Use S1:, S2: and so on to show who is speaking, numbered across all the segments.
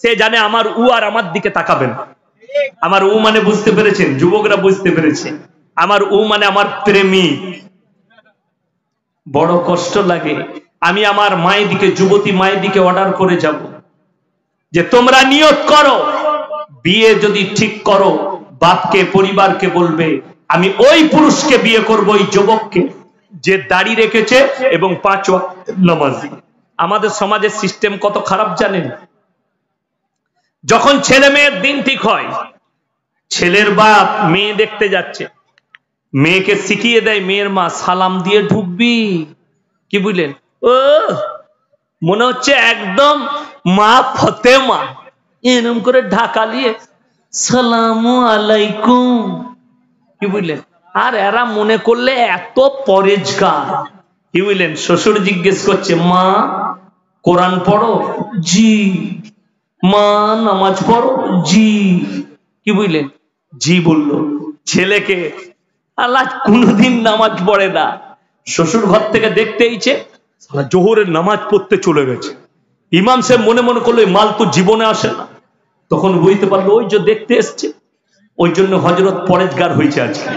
S1: সে জানে আমার উ আর আমার দিকে তাকাবে না। আমার উ মানে বুঝতে পেরেছেন, যুবকরা বুঝতে পেরেছে, আমার উ মানে আমার প্রেমিক। বড় কষ্ট লাগে। আমি আমার মায়ের দিকে, যুবতী মায়ের দিকে অর্ডার করে যাব যে তোমরা নিয়ত করো, বিয়ে যদি ঠিক করো বাপকে, পরিবারকে বলবে আমি ওই পুরুষকে বিয়ে করব, ওই যুবককে যে দাড়ি রেখেছে এবং 5 ওয়াক্ত নামাজি। আমাদের সমাজের সিস্টেম কত খারাপ জানেন? যখন ছেলে মেয়ের দিন ঠিক হয়, ছেলের বাপ মেয়ে দেখতে যাচ্ছে, মেয়েকে শিখিয়ে দেয় মেয়ের মা সালাম দিয়ে ঢুকবি। কি বুঝলেন? ও মনে হচ্ছে একদম মা ফতেমা, এরকম করে ঢাকা নিয়ে সালামু আলাইকুম। কি বুঝলেন? আর এরা মনে করলে এত পরেজগার। কি বুঝলেন? শ্বশুর জিজ্ঞেস করছে মা কোরআন পড়ো? জি। মা নামাজ পড়ো? জি। কি বুঝলেন? জি বললো। ছেলেকে আল্লাহ কোনদিন নামাজ পড়ে না, শ্বশুর ঘর থেকে দেখতে এইছে জোহরের নামাজ পড়তে চলে গেছে। ইমাম সাহেব মনে মনে করলো মাল তো জীবনে আসে না। তখন বুঝতে পারলো ওই যে দেখতে এসছে, ওই জন্য হযরত পরেজগার হয়েছে আজকে।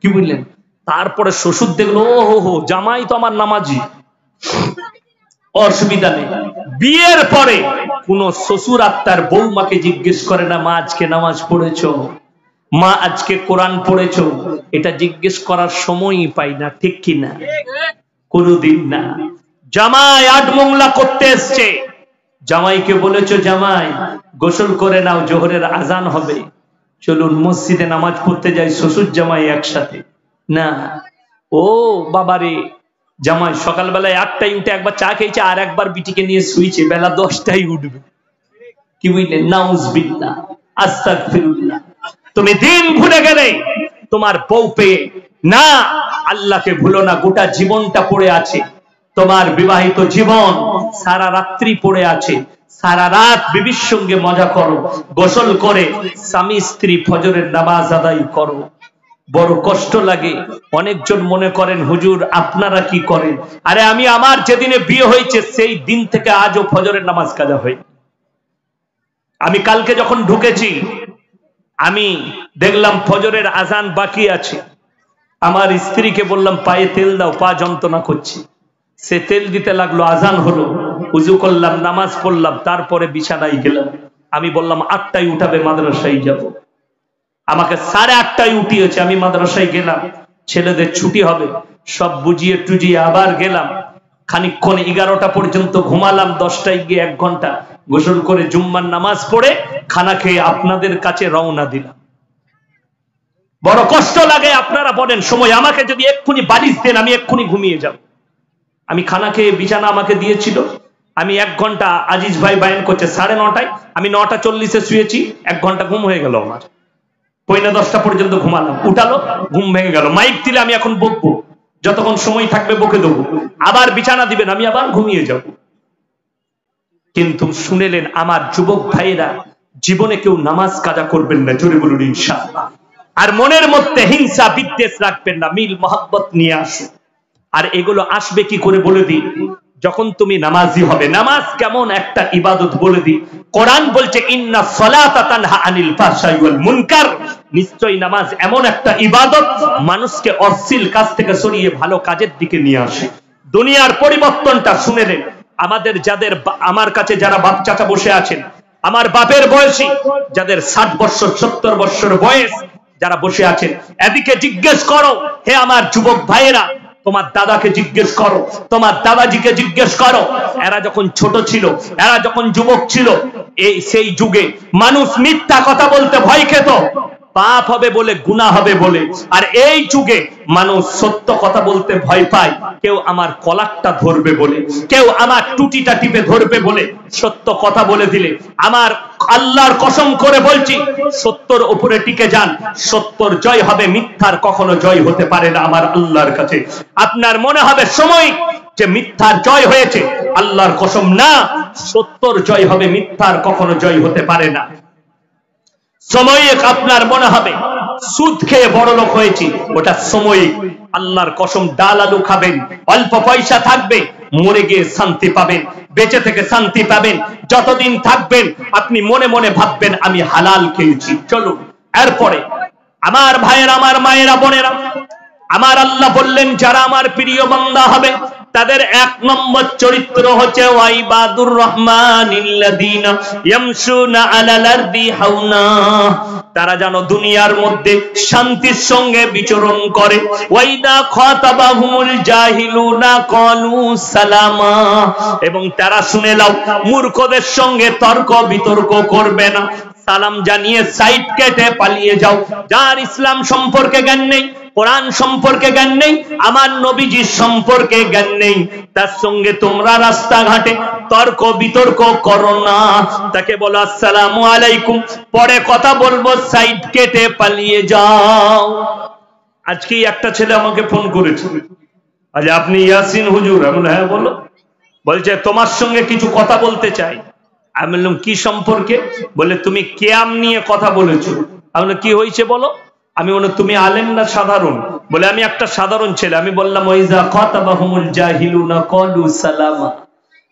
S1: কি বুঝলেন? তারপরে শ্বশুর দেখলো ও হো জামাই তো আমার নামাজি, অসুবিধা নেই। বিয়ের পরে কোন শ্বশুর আত্মার বৌমাকে জিজ্ঞেস করে না মা আজকে নামাজ পড়েছো, মা আজকে কোরআন পড়েছো, এটা জিজ্ঞেস করার সময়ই পাই না। ঠিক কি না? কোনদিন না। জামাই 8 মোংলা করতে এসছে, জামাইকে বলেছো জামাই গোসল করে নাও, জোহরের আজান হবে, চলুন মসজিদে নামাজ পড়তে যাই শ্বশুর জামাই একসাথে। না, ও বাবারে, জামাই সকালবেলায় 8টায় উঠে একবার চা খেয়েছে, আর একবার বিটিকে নিয়ে শুয়েছে, বেলা 10টায় উঠবে। কি বুঝলেন? নাউজুবিল্লাহ, আস্তাগফিরুল্লাহ। তুমি দিন ভুলে গেলে তোমার বউ পেয়ে না, আল্লাহকে ভুলো না। গোটা জীবনটা পড়ে আছে, তোমার বিবাহিত জীবন সারা রাত্রি পড়ে আছে। সারা রাত বিবির সঙ্গে মজা করো, গোসল করে স্বামী স্ত্রী ফজরের নামাজ আদায় করো। বড় কষ্ট লাগে। অনেকজন মনে করেন হুজুর আপনারা কি করেন? আরে আমি আমার যেদিনে বিয়ে হয়েছে সেই দিন থেকে আজও ফজরের নামাজ কাজা হয়। আমি কালকে যখন ঢুকেছি আমি দেখলাম ফজরের আজান বাকি আছে। আমার স্ত্রীকে বললাম পায়ে তেল দাও, পা যন্ত্রণা করছে। সে তেল দিতে লাগলো, আজান হলো, উজু করলাম, নামাজ পড়লাম, তারপরে বিছানায় গেলাম। আমি বললাম 8টায় উঠাবে, মাদ্রাসায় যাব। আমাকে 8:30টায় উঠিয়েছে। আমি মাদ্রাসায় গেলাম, ছেলেদের ছুটি হবে, সব বুঝিয়ে টুজিয়ে আবার গেলাম। খানিকক্ষণ 11টা পর্যন্ত ঘুমালাম, 10টায় গিয়ে 1 ঘন্টা গোসল করে জুম্মার নামাজ পড়ে খানা খেয়ে আপনাদের কাছে রওনা দিলাম। বড় কষ্ট লাগে। আপনারা বলেন সময় আমাকে যদি এক্ষুনি বালিশ দেন আমি এক্ষুনি ঘুমিয়ে যাব। আমি খানা খেয়ে বিছানা আমাকে দিয়েছিল, আমি 1 ঘন্টা, আজিজ ভাই বায়ান করছে 9:30টায়, আমি 9:40-এ শুয়েছি, 1 ঘন্টা ঘুম হয়ে গেল আমার। 9:45 পর্যন্ত ঘুমালাম, উঠালো, ঘুম ভেঙে গেল। মাইক দিলে আমি এখন বকবো, যতক্ষণ সময় থাকবে বকে দেবো, আবার বিছানা দিবেন আমি আবার ঘুমিয়ে যাব। কিন্তু শুনেলেন আমার যুবক ভাইয়েরা, জীবনে কেউ নামাজ কাজা করবেন না, জোরে বলুন ইনশাআল্লাহ। আর মনের মধ্যে হিংসা বিদ্বেষ রাখবেন না, মিল মহব্বত নিয়ে আসুন। আর এগুলো আসবে কি করে বলে দিই, যখন তুমি নামাজি হবে। নামাজ কেমন একটা ইবাদত বলে দিই। কোরআন বলছে ইন্না সালাতা তানহা আনিল ফাহশাই ওয়াল মুনকার, নিশ্চয়ই নামাজ এমন একটা ইবাদত মানুষকে অশ্লীল কাজ থেকে সরিয়ে ভালো কাজের দিকে নিয়ে আসে। দুনিয়ার পরিবর্তনটা শুনে নেন। আমাদের যাদের, আমার কাছে যারা বাপ চাচা বসে আছেন, আমার বাপের বয়সী যাদের 60 বছর 70 বছর বয়স যারা বসে আছেন, এদিকে জিজ্ঞেস করো হে আমার যুবক ভাইয়েরা, তোমার দাদাকে জিজ্ঞেস করো, তোমার দাদাজিকে জিজ্ঞেস করো, এরা যখন ছোট ছিল, এরা যখন যুবক ছিল, এই সেই যুগে মানুষ মিথ্যা কথা বলতে ভয় খেত, পাপ হবে বলে, গুনাহ হবে বলে। আর এই যুগে মানুষ সত্য কথা বলতে ভয় পায়, কেউ আমার কলারটা ধরবে বলে, কেউ আমার টুটিটা টিপে ধরবে বলে। সত্য কথা বলে দিলে, আমার আল্লাহর কসম করে বলছি, সত্যর উপরে টিকে যান, সত্যর জয় হবে, মিথ্যার কখনো জয় হতে পারে না আমার আল্লাহর কাছে। আপনার মনে হবে সময় যে মিথ্যার জয় হয়েছে, আল্লাহর কসম না, সত্যর জয় হবে, মিথ্যার কখনো জয় হতে পারে না। সময়ে আপনার মনে হবে সুদ খেয়ে বড় লোক হয়েছি, ওটা সাময়িক। আল্লাহর কসম, ডাল আলু খাবেন, অল্প পয়সা থাকবে, মরে গিয়ে শান্তি পাবেন, বেঁচে থেকে শান্তি পাবেন। যতদিন থাকবেন আপনি মনে মনে ভাববেন আমি হালাল খেয়েছি। চলুন এরপরে আমার ভাইয়েরা, আমার মায়েরা, বোনেরা, আমার আল্লাহ বললেন যারা আমার প্রিয় বান্দা হবে তাদের 1 নম্বর চরিত্র হচ্ছে ওয়াইবাদুর রহমানিল্লাযীনা ইয়ামশুনা আলাল আরদি হাওনা। তারা যেন দুনিয়ার মধ্যে শান্তির সঙ্গে বিচরণ করে। ওয়াইদা খাতাবাহুমুল জাহিলুনা ক্বালু সালামা। এবং তারা শুনে নাও, মূর্খদের সঙ্গে তর্ক বিতর্ক করবে না, সালাম জানিয়ে সাইড কেটে পালিয়ে যাও। যার ইসলাম সম্পর্কে জ্ঞান নেই, কোরআন সম্পর্কে জ্ঞান নেই, আমার নবীজির সম্পর্কে জ্ঞান নেই, তার সঙ্গে তোমরা রাস্তাঘাটে তর্ক বিতর্ক করো না। তাকে বলো আসসালামু আলাইকুম, পরে কথা বলবো, সাইড কেটে পালিয়ে যাও। আজকে একটা ছেলে আমাকে ফোন করেছে, আজ আপনি ইয়াসিন হুজুর? আমি বললাম হ্যাঁ বলো। বলছে তোমার সঙ্গে কিছু কথা বলতে চাই। আমি বললাম কি সম্পর্কে? বলে তুমি কিয়াম নিয়ে কথা বলেছো। আমি বললাম কি হয়েছে বলো। আমি বললাম তুমি আলেম না সাধারণ? বলে আমি একটা সাধারণ ছেলে। আমি বললাম ওয়াইজা খাতাবাহুমুল জাহিলুনা ক্বালু সালামা।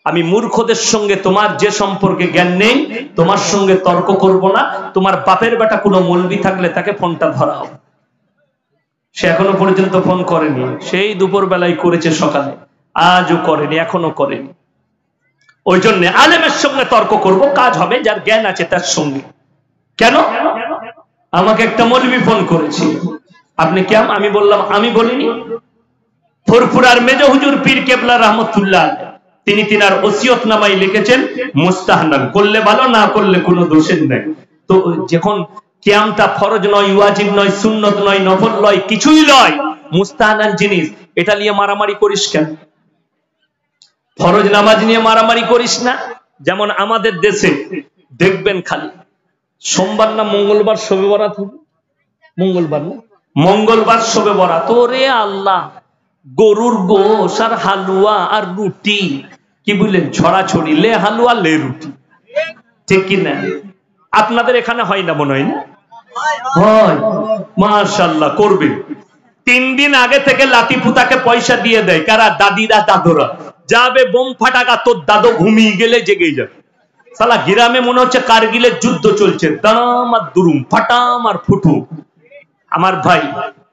S1: আমি মূর্খদের সঙ্গে তোমার যে সম্পর্কে জ্ঞান নেই তোমার সঙ্গে তর্ক করব না। তোমার বাপের বেটা কোনো মৌলবি থাকলে তাকে ফোনটা ধরাও। সে এখনো পর্যন্ত ফোন করেনি, সেই দুপুর বেলায় করেছে, সকালে, আজও করেনি, এখনো করেনি। ওই জন্য আলেমের সঙ্গে তর্ক করব, কাজ হবে যার জ্ঞান আছে তার সঙ্গে। কেন? আমাকে একটা মৌলবি ফোন করেছে, আপনি কেমন? আমি বললাম আমি বলিনি। ফুরফুরার মেজো হুজুর পীর কেবলা রহমতুল্লাহ তিনি তিনার ওসিয়তনামায় লিখেছেন মুস্তাহনান, করলে ভালো, না করলে কোনো দোষের নেই। তো যখন কিয়ামটা ফরজ নয়, ওয়াজিব নয়, সুন্নত নয়, নফল নয়, কিছুই নয়, মুস্তাহনান জিনিস, এটা নিয়ে মারামারি করিস কেন? ফরজ নামাজ নিয়ে মারামারি করিস না। যেমন আমাদের দেশে দেখবেন খালি সোমবার না মঙ্গলবার শবে বরাত হবে, মঙ্গলবার না মঙ্গলবার শবে বরাত। ওরে আল্লাহ, গরুর গোশ আর হালুয়া আর রুটি, কি বললেন, ছড়াছড়ি, লে হালুয়া লে রুটি, ঠিক কিনা? আপনাদের এখানে হয় না মনে হয়? না হয়, মাশাআল্লাহ করবে। 3 দিন আগে থেকে লাঠি পুতাকে পয়সা দিয়ে দেয় কারা? দাদিরা দাদুরা। যাবে বোম ফাটাকা, তোর দাদু ঘুমিয়ে গেলে জেগে যাবে। সালা গ্রামে মনে হচ্ছে কারগিলের যুদ্ধ চলছে, দাম আর দুরুম, ফাটাম আর ফুটু। আমার ভাই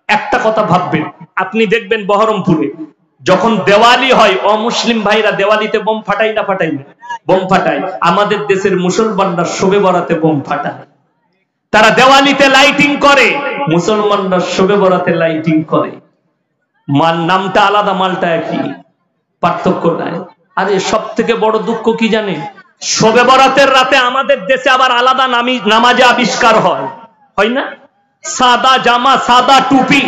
S1: একটা কথা ভাববেন, আপনি দেখবেন বহরমপুরে যখন দেওয়ালি হয়, অমুসলিম ভাইরা দেওয়ালিতে বোম ফাটাই না ফাটাই না? বোম ফাটায়। আমাদের দেশের মুসলমানরা শবে বরাতে বোম ফাটায়। তারা দেওয়ালিতে লাইটিং করে, মুসলমানরা শবে বরাতে লাইটিং করে। মাল নামটা আলাদা, মালটা একই, পার্থক্য নাই। আরে সব থেকে বড় দুঃখ কি জানে? শবে বরাতের রাতে আমাদের দেশে আবার আলাদা নামাজে আবিষ্কার হয়, হয় না? সাদা জামা, সাদা টুপি।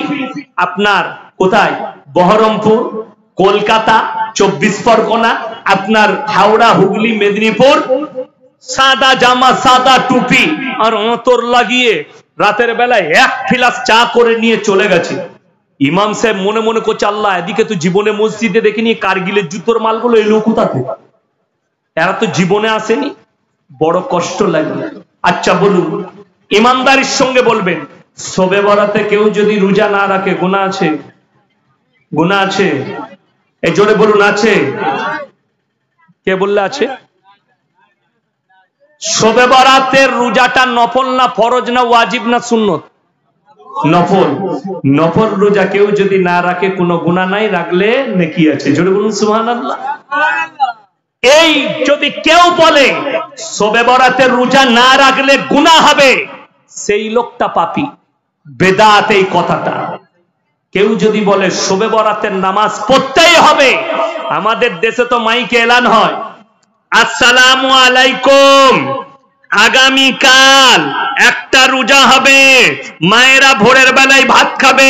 S1: আপনার কোথায়? বহরমপুর, কলকাতা, 24 পরগনা, আপনার হাওড়া, হুগলি, মেদিনীপুর, সাদা জামা, সাদা টুপি আর অন্তর লাগিয়ে রাতের বেলায় 1 ফিলাস চা করে নিয়ে চলে গেছে। ইমাম সাহেব মনে মনে করছে আল্লাহ, এদিকে তো জীবনে মসজিদে দেখিনি, কারগিলের যুদ্ধর মালগুলো এলো কোথা থেকে? এরা তো জীবনে আসেনি, বড় কষ্ট লাগে। আচ্ছা বলুন, ইমানদারির সঙ্গে বলবেন, শবে বরাতে কেউ যদি রোজা না রাখে গুনাহ আছে? গুনাহ আছে? এই জোরে বলুন আছে? কে বললে আছে? শবে বরাতের রোজাটা নফল না ফরজ না ওয়াজিব না সুন্নত? নফল। নফল রোজা কেউ যদি না রাখে কোনো গুনাহ নাই, রাখলে নেকি আছে। জোরে বলুন সুবহানাল্লাহ। এই যদি কেউ বলে শবে বরাতের রোজা না রাখলে গুনাহ হবে, সেই লোকটা পাপী। বেদাত এই কথাটা। কেউ যদি বলে শবে বরাতের নামাজ পড়তেই হবে, আমাদের দেশে তো মাইকে এলান হয়, আসসালামু আলাইকুম, আগামীকাল একটা রোজা হবে, মায়েরা ভোরের বেলায় ভাত খাবে,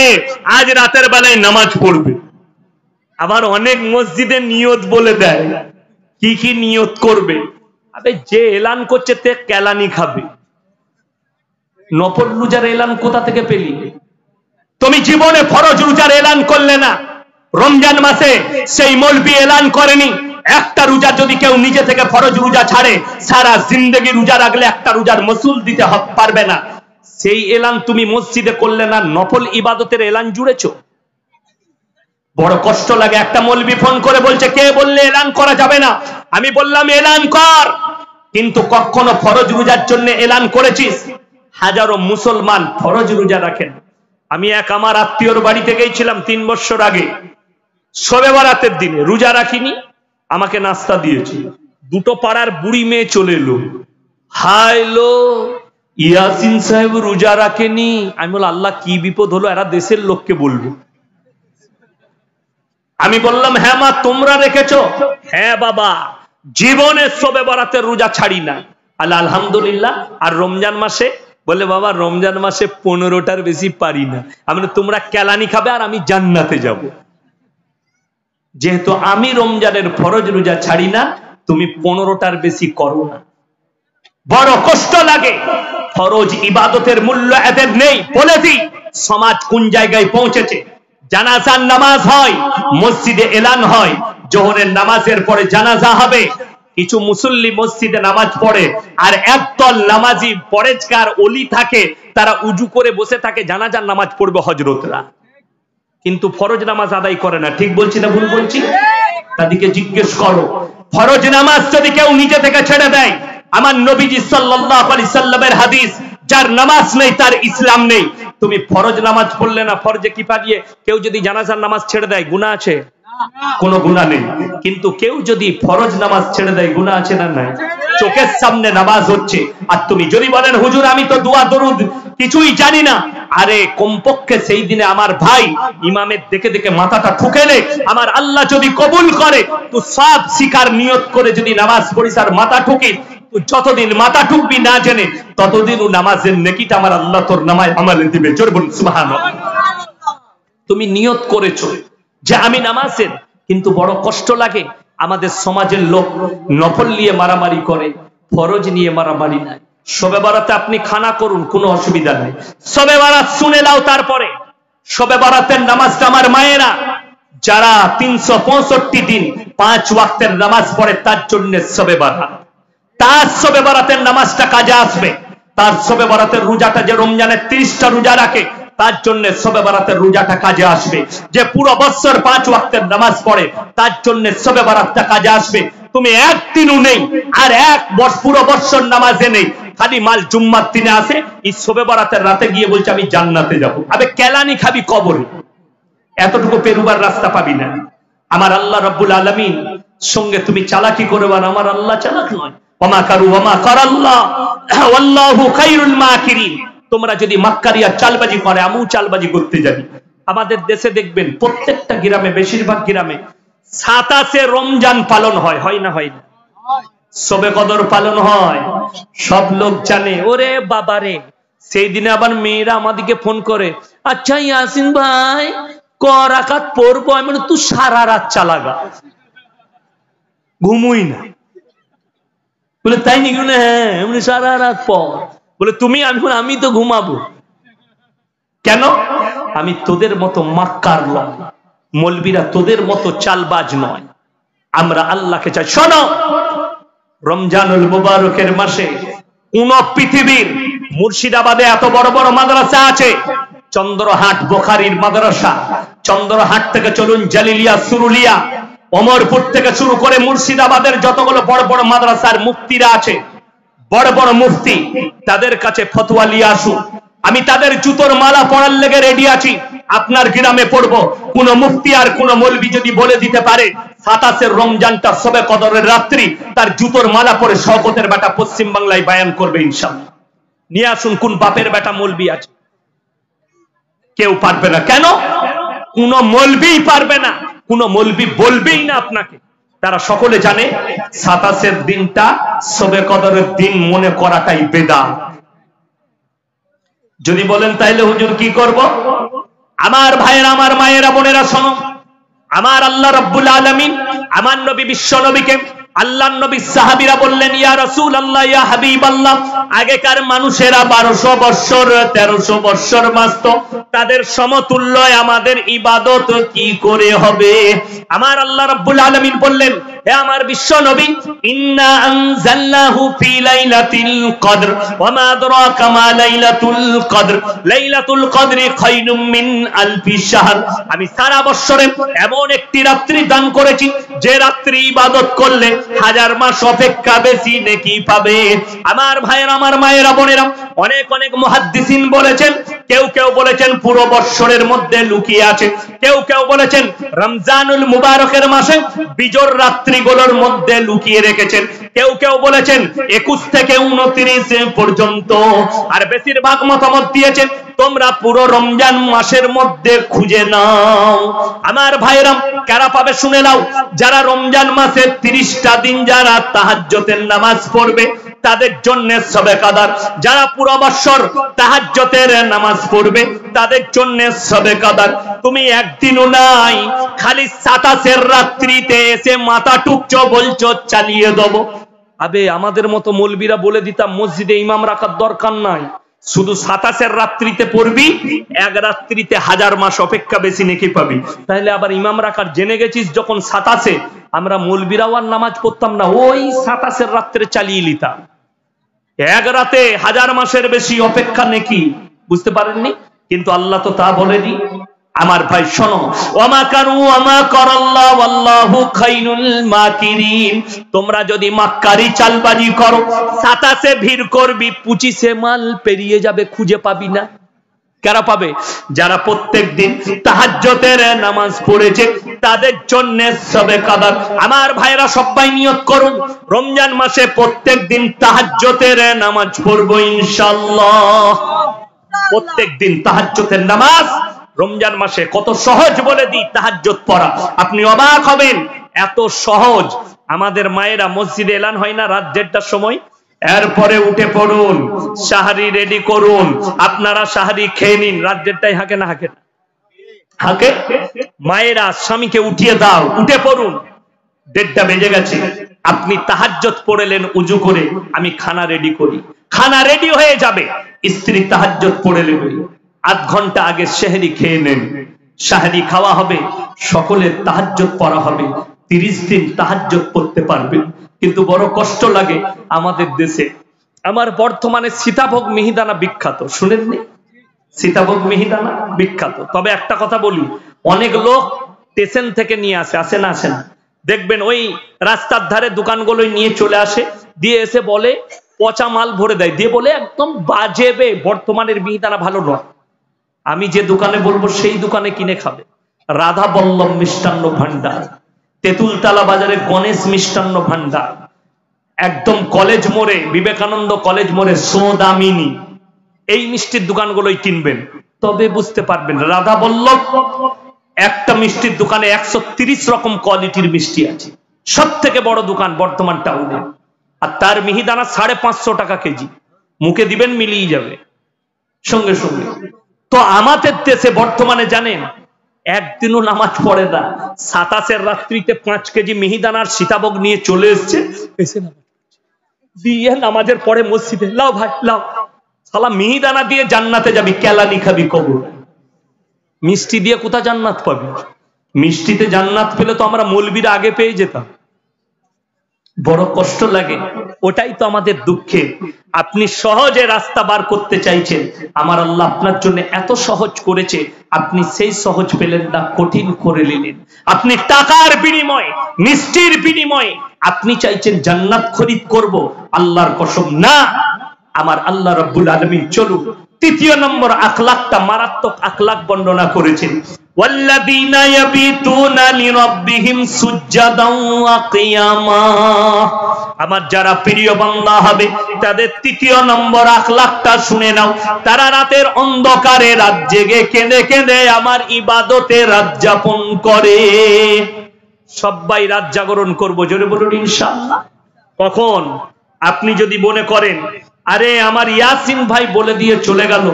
S1: আজ রাতের বেলায় নামাজ পড়বে। আবার অনেক মসজিদে নিয়ত বলে দেয়, কি কি নিয়ত করবে। আরে যে এলান করছে তে কেলানি খাবে। নফল রোজার এলান কোথা থেকে পেলি? তুমি জীবনে ফরজ রোজার এলান করলে না। রমজান মাসে সেই মৌলবি এলান করেনি। একটা রোজা যদি কেউ নিজে থেকে ফরজ রোজা ছাড়ে, সারা জিন্দেগি রোজা রাখলে একটা রোজার মসুল দিতে পারবে না। সেই এলান তুমি মসজিদে করলে না, নফল ইবাদতের এলান জুড়েছ। বড় কষ্ট লাগে। একটা মৌলবি ফোন করে বলছে, কে বললে এলান করা যাবে না? আমি বললাম এলান কর, কিন্তু কখনো ফরজ রোজার জন্য এলান করেছিস? হাজারো মুসলমান ফরজ রোজা রাখেন। আমি এক আমার আত্মীয়র বাড়িতে গিয়েছিলাম 3 বছর আগে, শবে বরাতের দিনে, রোজা রাখিনি, আমাকে নাস্তা দিয়েছে। দুটো পাড়ার বুড়ি মেয়ে চলে এলো, হাইলো ইয়াসিন সাহেব রোজা রাখেনি। আমি বললাম আল্লাহ কি বিপদ হলো, এরা দেশের লোককে বলবো। আমি বললাম হ্যাঁ মা তোমরা রেখেছো? হ্যাঁ বাবা, জীবনে শবে বরাতের রোজা ছাড়ি না। আল্লাহ আলহামদুলিল্লাহ। আর রমজান মাসে? বলে বাবা রমজান মাসে 15টার বেশি পারি না। আমি তোমরা কেলানি খাবে আর আমি জান্নাতে যাব। যেহেতু আমি রমজানের ফরজ রোজা ছাড়ি না, তুমি 15টার বেশি করো না। বড় কষ্ট লাগে। ফরজ ইবাদতের মূল্য এদের নেই। বলে দিই সমাজ কোন জায়গায় পৌঁছেছে। জানাজার নামাজ হয়, মসজিদে এলান হয়, জোহরের নামাজের পরে জানাজা হবে। কিছু মুসল্লি মসজিদে নামাজ পড়ে, আর একদল নামাজি পরেজগার ওলি থাকে, তারা উজু করে বসে থাকে, জানাজার নামাজ পড়বে হযরতরা, কিন্তু ফরজ নামাজ আদায় করে না। ঠিক বলছি না ভুল বলছি? তাদেরকে জিজ্ঞেস করো, ফরজ নামাজ যদি কেউ নিজে থেকে ছেড়ে দেয়, আমার নবীজি সাল্লাল্লাহু আলাইহি সাল্লামের হাদিস, যার নামাজ নেই তার ইসলাম নেই। তুমি ফরজ নামাজ পড়লে না, ফরজে কিফায়ে কেউ যদি জানাজার নামাজ ছেড়ে দেয় গুনাহ আছে? কোনো গুনাহ নেই। কিন্তু কেউ যদি ফরজ নামাজ ছেড়ে দেয় গুনাহ আছে না নাই? চোখের সামনে নামাজ হচ্ছে, আর তুমি যদি বলেন হুজুর আমি তো দোয়া দরুদ কিছুই জানি না, আরে কমপক্ষে সেই দিনে আমার ভাই ইমামের দেখে দেখে মাথাটা ঠুকেলে আমার আল্লাহ যদি কবুল করে, তো সব শিকার নিয়ত করে যদি নামাজ পড়িস আর মাথা ঠুকিস, তো যতদিন মাথা ঠুকবি না জেনে ততদিন নামাজের নেকিটা আমার আল্লাহ তোর নামায় আমালে দিবে। জোর বলুন সুবহানাল্লাহ। তুমি নিয়ত করেছো যে আমি নামাজের, কিন্তু বড় কষ্ট লাগে আমাদের সমাজের লোক নফল নিয়ে মারামারি করে, ফরজ নিয়ে মারামারি নাই। শবে বরাতে আপনি খানা করুন, কোনো অসুবিধা নেই, শবে বরাত শুনে নাও। তারপরে শবে বরাতের নামাজটা আমার মায়েরা যারা 365 দিন 5 ওয়াক্তের নামাজ পড়ে তার জন্য শবে বরাত, তার শবে বরাতের নামাজটা কাজে আসবে। তার শবে বরাতের রোজাটা যে রমজানের 30টা রোজা রাখে তার জন্য শবে বরাতের রোজাটা কাজে আসবে। যে পুরো বছর 5 ওয়াক্তের নামাজ পড়ে তার জন্য শবে বরাতটা কাজে আসবে। তুমি একদিনও নেই আর পুরো বছর নামাজে নেই, খালি মাল জুম্মার দিনে আসে, এই শবে বরাতের রাতে গিয়ে বলছে আমি জান্নাতে যাব। আবে কেলানি খাবি কবরে, এতটুকু পেরুবার রাস্তা পাবি না। আমার আল্লাহ রাব্বুল আলামিন সঙ্গে তুমি চালাকি করবে না, আমার আল্লাহ চালাক নয়। ওমা কারু ওমা কারাল্লাহ ওয়াল্লাহু খায়রুল মাকিরিন। তোমরা যদি মাক্কারিয়া চালবাজি করে, আমিও চালবাজি করতে জানি। আমাদের দেশে দেখবেন প্রত্যেকটা গ্রামে, বেশিরভাগ গ্রামে 27 রমজান পালন হয়, হয় না? হয় না? শবে কদর পালন হয়, সব লোক জানে। ওরে বাবারে, সেই দিনে আবার মেয়েরা আমাদেরকে ফোন করে, আচ্ছা ইয়াসিন ভাই ক রাকাত পড়বো? আমি বলি তুই সারা রাত চালাগা, ঘুমুই না। বলে তাই নাকি? হ্যাঁ, এমনি সারা রাত পড়। বলে তুমি? আমি তো ঘুমাবো। কেন? আমি তোদের মতো মাক্কার নয়, মৌলবীরা তোদের মতো চালবাজ নয়, আমরা আল্লাহকে চাই। শোনো, রমজানুল মুবারকের মাসে কোন পৃথিবীর মুর্শিদাবাদে এত বড় বড় মাদ্রাসা আছে, চন্দ্রহাট বুখারীর মাদ্রাসা, চন্দ্রহাট থেকে চলুন জালিলিয়া, সুরুলিয়া, ওমরপুর থেকে শুরু করে মুর্শিদাবাদের যতগুলো বড় বড় মাদ্রাসার মুফতিরা আছে, বড় বড় মুফতি, তাদের কাছে ফতোয়া নিয়ে আসুন। আমি তাদের জুতোর মালা পরার লেগে রেডি আছি। আপনার গ্রামে পড়বো, কোন মুফতি আর কোন মৌলবি যদি বলে দিতে পারে 27 রমজানটা শবে কদরের রাত্রি, তার জুতোর মালা পরে শওকতের বেটা পশ্চিম বাংলায় বায়ান করবে ইনশাআল্লাহ। নিয়ে আসুন কোন বাপের বেটা মৌলবি আছে? কেউ পারবে না। কেন? কোন মৌলবি পারবে না, কোন মৌলবি বলবেই না আপনাকে। তারা সকলে জানে 27 দিনটা শবে কদরের দিন মনে করাটাই বেদাত। যদি বলেন তাইলে হুজুর কি করব? আমার ভাইয়েরা, আমার মায়েরা, বোনেরা শোনো, আমার আল্লাহ রাব্বুল আলামিন আমার নবী বিশ্ব নবীকে আল্লাহর নবী সাহাবীরা বললেন, ইয়া রাসূলুল্লাহ, ইয়া হাবিবাল্লাহ, আগেকার মানুষেরা 1200 বছর 1300 বছর বাঁচত, তাদের সমতুল্য আমাদের ইবাদত কি করে হবে? আমার আল্লাহ রাব্বুল আলামিন বললেন, হে আমার বিশ্ব নবী, ইন্না আনজালনাহু ফি লাইলাতিল কদর ওয়া মা আদরাকা মা লাইলাতুল কদর, লাইলাতুল কদরি খায়রুম মিন আলফি শাহর। আমি সারা বছরে এমন একটি রাত্রি দান করেছি যে রাত্রি ইবাদত করলে 1000 মাস অপেক্ষা বেশি নেকি পাবে। আমার ভাইয়েরা, আমার মায়েরা, বোনেরা, অনেক অনেক মুহাদ্দিসিন বলেছেন, কেউ কেউ বলেছেন পুরো বছরের মধ্যে লুকিয়ে আছে, কেউ কেউ বলেছেন রমজানুল মুবারকের মাসে বিজোড় রাত্রিগুলোর মধ্যে লুকিয়ে রেখেছেন, কেউ কেউ বলেছেন 21 থেকে 29 পর্যন্ত, আর বেশিরভাগ মতামত দিয়েছেন তোমরা পুরো রমজান মাসের মধ্যে খুঁজে নাও। আমার ভাইরা, কারা পাবে শুনে নাও, যারা রমজান মাসে 30টা দিন যারা তাহাজ্জুদের নামাজ পড়বে তাদের জন্য সবে কদর, যারা পুরো বছর তাহাজ্জুদের নামাজ পড়বে তাদের জন্য সবে কদর। তুমি একদিনও নাই, খালি 27 রাত্রিতে এসে মাথা টুকছো, বলছো চালিয়ে দেব। আবে আমাদের মতো মৌলবীরা বলে দিতাম মসজিদে ইমাম রাখার দরকার নাই, শুধু 27 রাত্রিতে পড়বি, এক রাত্রিতে 1000 মাস অপেক্ষা বেশি নেকি পাবি। তাহলে আবার ইমাম রাখার জেনে গেছিস যখন 27, আমরা মৌলবীরাও আর নামাজ পড়তাম না, ওই 27 রাত্রে চালিয়ে নিতাম, এক রাতে 1000 মাসের বেশি অপেক্ষা নেকি। বুঝতে পারেননি? কিন্তু আল্লাহ তো তা বলেনি। আমার ভাই শোনো, ওয়ামা কারু ওয়ামা করাল্লাহু ওয়াল্লাহু খায়রুল মাকিরিন। তোমরা যদি মাক্কারি চালবাজি করো, 27 ভিড় করবি, 25 মাল পেরিয়ে যাবে, খুঁজে পাবি না। কারা পাবে? যারা প্রত্যেক দিন তাহাজ্জুদের নামাজ পড়েছে তাদের জন্য সবে কদর। আমার ভাইরা সবাই নিয়ত করুন, রমজান মাসে প্রত্যেক দিন তাহাজ্জুদের নামাজ পড়বো ইনশাআল্লাহ। প্রত্যেক দিন তাহাজ্জুদের নামাজ রমজান মাসে কত সহজ বলে দিই তাহাজ্জুদ পড়া, আপনি অবাক হবেন, এত সহজ। আমাদের মায়েরা মসজিদে এলান হয় না রাত 1:30টার সময়, এরপরে উঠে পড়ুন, সাহারি রেডি করুন, আপনারা সাহারি খেয়ে নিন। রাত 1:30টায় হাঁকে না? হাঁকে না? হাঁকে। মায়েরা স্বামীকে উঠিয়ে দাও, উঠে পড়ুন, 1:30টা বেজে গেছে, আপনি তাহাজ্জুদ পড়লেন উজু করে, আমি খানা রেডি করি। খানা রেডি হয়ে যাবে, স্ত্রী তাহাজ্জুদ পড়ে নেবে, আধ ঘন্টা আগে সেহরি খেয়ে নেন, সাহরি খাওয়া হবে, সকলের তাহাজ্জুদ পড়া হবে, 30 দিন তাহাজ্জুদ পড়তে পারবেন। কিন্তু বড় কষ্ট লাগে আমাদের দেশে। আমার বর্তমানে সীতাভোগ মিহিদানা বিখ্যাত, শুনেননি? সীতাভোগ মিহিদানা বিখ্যাত। তবে একটা কথা বলি, অনেক লোক স্টেশন থেকে নিয়ে আসে, আসে না? আসে না? দেখবেন ওই রাস্তার ধারে দোকানগুলো নিয়ে চলে আসে, দিয়ে এসে বলে পচা মাল ভরে দেয়, দিয়ে বলে একদম বাজেবে, বর্তমানের মিহিদানা ভালো নয়। আমি যে দোকানে বলবো সেই দোকানে কিনে খাবে। রাধা বল্লভ মিষ্টান্ন ভান্ডার, তেঁতুলতলা বাজারে গণেশ মিষ্টান্ন ভান্ডার, একদম কলেজ মোড়ে, বিবেকানন্দ কলেজ মোড়ে সোদামিনী, এই মিষ্টির দোকানগুলোই কিনবেন, তবে বুঝতে পারবেন রাধা বল্লভ একটা মিষ্টির দোকানে 130 রকম কোয়ালিটির মিষ্টি আছে, সব থেকে বড় দোকান বর্তমান টাউনে, আর তার মিহিদানা 550 টাকা কেজি। মুখে দিবেন মিলিয়ে যাবে সঙ্গে সঙ্গে। তো আমাদের দেশে বর্তমানে জানেন একদিনও নামাজ পড়ে না, 27 রাত্রিতে 5 কেজি মিহিদানার সীতাভোগ নিয়ে চলে এসছে, এসে দিয়ে নামাজের পরে মসজিদে, লাও ভাই লাও, শালা মিহিদানা দিয়ে জান্নাতে যাবি, কেলানি খাবি কবর। মিষ্টি দিয়ে কোথা জান্নাত পাবি? মিষ্টিতে জান্নাত পেলে তো আমরা মৌলবীরা আগে পেয়ে যেতাম। বড় কষ্ট লাগে, ওটাই তো আমাদের দুঃখে। আপনি সহজে রাস্তা বার করতে চাইছেন, আমার আল্লাহ আপনার জন্য এত সহজ করেছে, আপনি সেই সহজ পেলেন না, কঠিন করে নিলেন। আপনি টাকার বিনিময়ে, মিষ্টির বিনিময়ে আপনি চাইছেন জান্নাত খরিদ করব, আল্লাহর কসম না। আমার আল্লাহ রাব্বুল আলামিন চলুন 3 নম্বর আখলাকটা, মারাত্মক আখলাক বর্ণনা করেছেন। ওয়াল্লাযীনা ইয়াবিতুনা লিরাব্বিহিম সুজদান ওয়া কিয়ামা। আমার যারা প্রিয় বান্দা হবে তাদের 3 নম্বর আখলাকটা শুনে নাও। তারা রাতের অন্ধকারে রাত জেগে কেঁদে কেঁদে আমার ইবাদতে রাত যাপন করে। সবাই রাত জাগরণ করব, জোরে বলুন ইনশাআল্লাহ। কখন? আপনি যদি মনে করেন আরে আমার ইয়াসিন ভাই বলে দিয়ে চলে গেল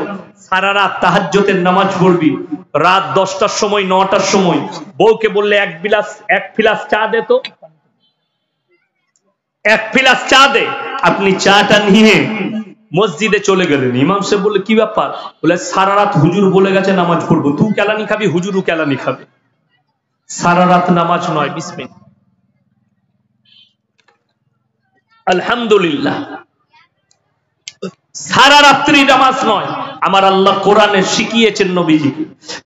S1: সারা রাত তাহাজ্জুদের নামাজ পড়বি, রাত 10টার সময় 9টার সময় বউকে বললে এক ফিলাস চা দে তো, এক পিলাস চা দে, আপনি চাটা নিয়ে মসজিদে চলে গেলেন। ইমাম সাহেব বলে কি ব্যাপার? বলে সারা রাত হুজুর বলে গেছে নামাজ পড়বো, তুই কেলানি খাবি, হুজুরও কেলানি খাবে। সারা রাত নামাজ নয়, বিসমিল্লাহ, আলহামদুলিল্লাহ, সারা রাত্রি নামাজ নয়। আমার আল্লাহ কোরআনে শিখিয়েছেন নবীজি